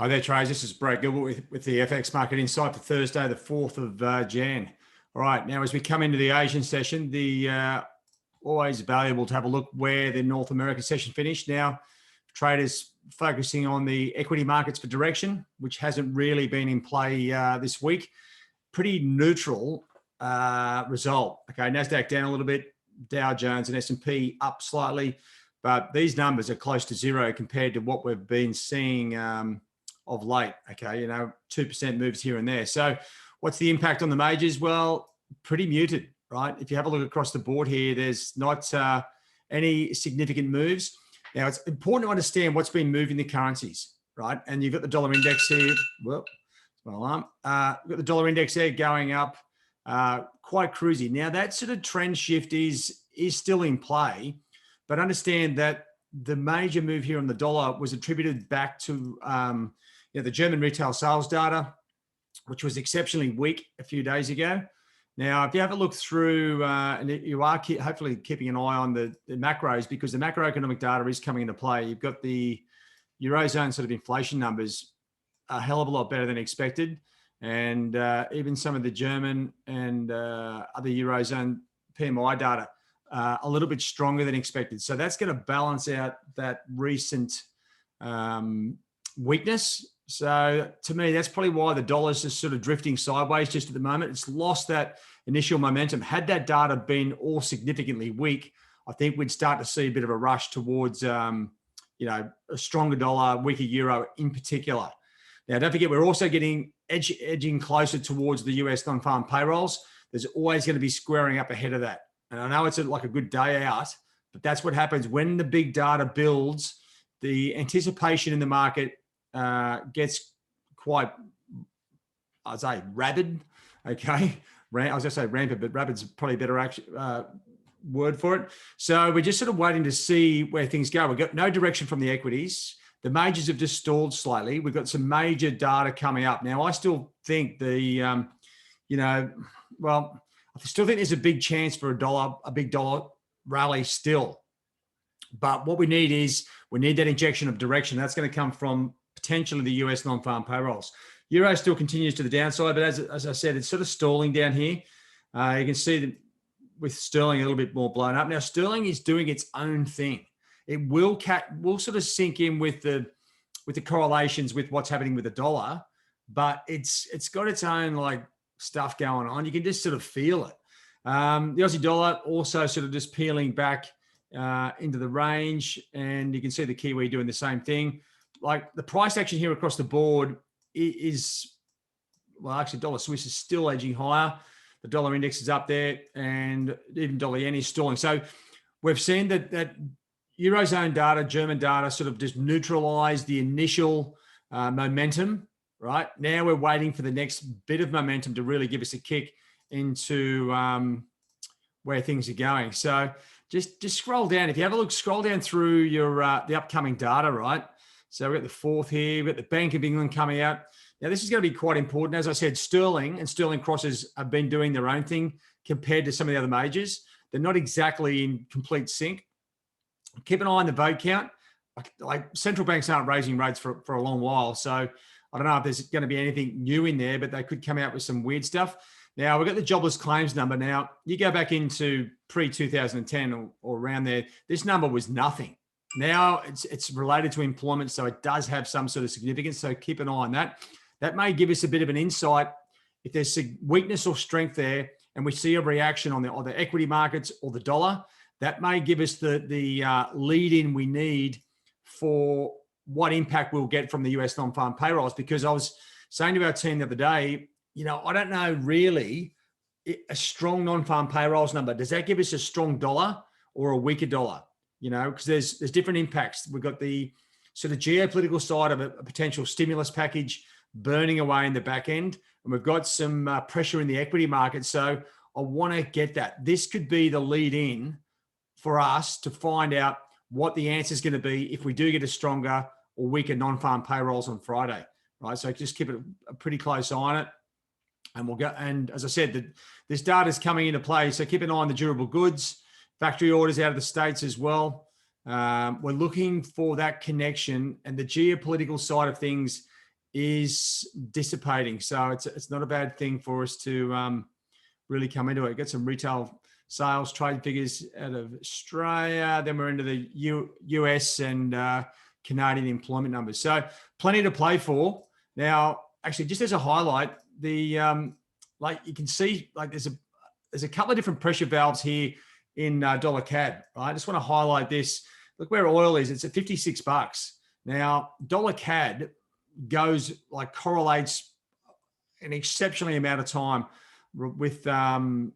Hi there, traders. This is Brad Gilbert with the FX Market Insight for Thursday, the 4th of Jan. All right, now as we come into the Asian session, always valuable to have a look where the North American session finished. Now, traders focusing on the equity markets for direction, which hasn't really been in play this week. Pretty neutral result. Okay, NASDAQ down a little bit, Dow Jones and S&P up slightly, but these numbers are close to zero compared to what we've been seeing of late. Okay, 2% moves here and there. So what's the impact on the majors? Well, pretty muted, right? If you have a look across the board here, there's not any significant moves. Now, it's important to understand what's been moving the currencies, right? And you've got the dollar index here. Well, my alarm. You've got the dollar index there going up quite cruisy. Now, that sort of trend shift is still in play, but understand that the major move here on the dollar was attributed back to the German retail sales data, which was exceptionally weak a few days ago. Now, if you have a look through, and you are hopefully keeping an eye on the macros, because the macroeconomic data is coming into play. You've got the Eurozone sort of inflation numbers a hell of a lot better than expected. And even some of the German and other Eurozone PMI data a little bit stronger than expected. So that's going to balance out that recent weakness. So to me, that's probably why the dollar's just sort of drifting sideways just at the moment. It's lost that initial momentum. Had that data been all significantly weak, I think we'd start to see a bit of a rush towards, a stronger dollar, weaker euro in particular. Now, don't forget, we're also getting edging closer towards the US non-farm payrolls. There's always going to be squaring up ahead of that. And I know it's like a good day out, but that's what happens when the big data builds. The anticipation in the market gets quite, I'd say, rabid. Okay, I was going to say rampant, but rabid's probably a better word for it. So we're just sort of waiting to see where things go. We've got no direction from the equities. The majors have just stalled slightly. We've got some major data coming up. Now, I still think I still think there's a big chance for a big dollar rally still. But what we need that injection of direction. That's going to come from potentially the US non-farm payrolls. Euro still continues to the downside, but as I said, it's sort of stalling down here. You can see that with sterling a little bit more blown up. Now, sterling is doing its own thing. It will sort of sink in with the correlations with what's happening with the dollar, but it's got its own like stuff going on. You can just sort of feel it. The Aussie dollar also sort of just peeling back into the range, and you can see the Kiwi doing the same thing. Like the price action here across the board is, well, actually dollar Swiss is still edging higher. The dollar index is up there, and even dollar yen is stalling. So we've seen that Eurozone data, German data sort of just neutralized the initial momentum, right? Now we're waiting for the next bit of momentum to really give us a kick into where things are going. So just scroll down. If you have a look, scroll down through your the upcoming data, right? So we've got the 4th here. We've got the Bank of England coming out. Now, this is going to be quite important. As I said, sterling and sterling crosses have been doing their own thing compared to some of the other majors. They're not exactly in complete sync. Keep an eye on the vote count. Like central banks aren't raising rates for a long while. So I don't know if there's going to be anything new in there, but they could come out with some weird stuff. Now, we've got the jobless claims number. Now, you go back into pre-2010 or around there, this number was nothing. Now it's related to employment, so it does have some sort of significance. So keep an eye on that. That may give us a bit of an insight if there's weakness or strength there, and we see a reaction on the equity markets or the dollar. That may give us the lead in we need for what impact we'll get from the US non-farm payrolls. Because I was saying to our team the other day, I don't know really a strong non-farm payrolls number. Does that give us a strong dollar or a weaker dollar? Because there's different impacts. We've got the sort of geopolitical side of a potential stimulus package burning away in the back end, and we've got some pressure in the equity market. So I want to get that. This could be the lead in for us to find out what the answer is going to be if we do get a stronger or weaker non-farm payrolls on Friday, right? So just keep a pretty close eye on it. And we'll go. And as I said, this data is coming into play. So keep an eye on the durable goods, factory orders out of the States as well. We're looking for that connection, and the geopolitical side of things is dissipating. So it's not a bad thing for us to really come into it. Get some retail sales trade figures out of Australia. Then we're into the US and Canadian employment numbers. So plenty to play for. Now, actually, just as a highlight, the like you can see, like there's a couple of different pressure valves here in dollar CAD. Right? I just want to highlight this. Look where oil is. It's at $56. Now, dollar CAD correlates an exceptionally amount of time with oil,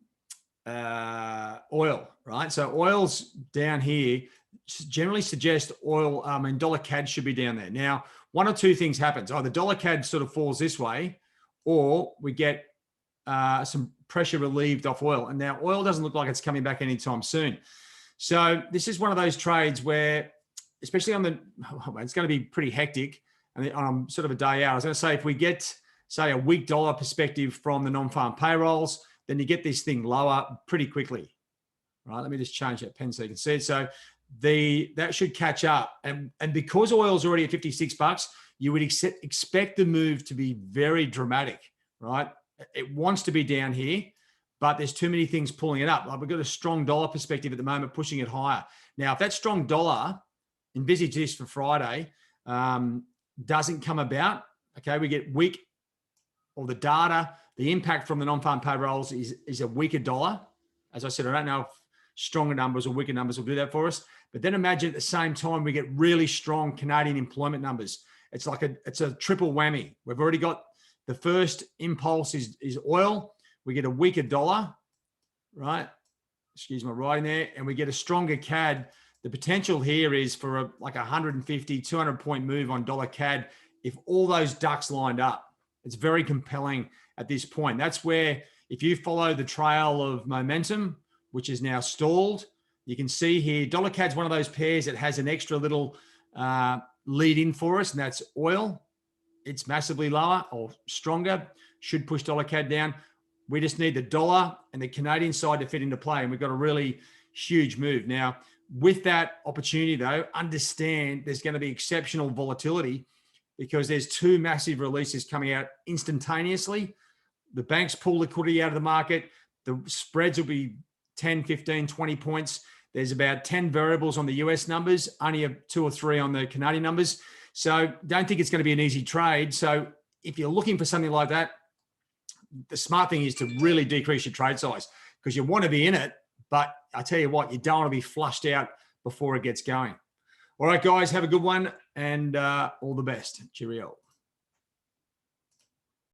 right? So oil's down here generally suggest oil and dollar CAD should be down there. Now, one or two things happens. Either dollar CAD sort of falls this way, or we get some pressure relieved off oil. And now oil doesn't look like it's coming back anytime soon. So this is one of those trades where, especially on it's going to be pretty hectic and on sort of a day out. I was going to say, if we get, say, a weak dollar perspective from the non-farm payrolls, then you get this thing lower pretty quickly, right? Let me just change that pen so you can see it. So that should catch up. And because oil's already at $56, you would expect the move to be very dramatic, right? It wants to be down here, but there's too many things pulling it up. Like we've got a strong dollar perspective at the moment, pushing it higher. Now, if that strong dollar, envisage this for Friday, doesn't come about, okay, we get weak, or the data, the impact from the non-farm payrolls is a weaker dollar. As I said, I don't know if stronger numbers or weaker numbers will do that for us. But then imagine at the same time we get really strong Canadian employment numbers. It's like it's a triple whammy. We've already got the first impulse is oil. We get a weaker dollar, right? Excuse my writing there. And we get a stronger CAD. The potential here is for like 150, 200 point move on dollar CAD if all those ducks lined up. It's very compelling at this point. That's where, if you follow the trail of momentum, which is now stalled, you can see here, dollar CAD's one of those pairs that has an extra little lead in for us, and that's oil. It's massively lower or stronger, should push dollar CAD down. We just need the dollar and the Canadian side to fit into play, and we've got a really huge move. Now, with that opportunity, though, understand there's going to be exceptional volatility because there's two massive releases coming out instantaneously. The banks pull liquidity out of the market. The spreads will be 10, 15, 20 points. There's about 10 variables on the US numbers, only 2 or 3 on the Canadian numbers. So don't think it's going to be an easy trade. So if you're looking for something like that, the smart thing is to really decrease your trade size because you want to be in it. But I tell you what, you don't want to be flushed out before it gets going. All right, guys, have a good one and all the best. Cheerio.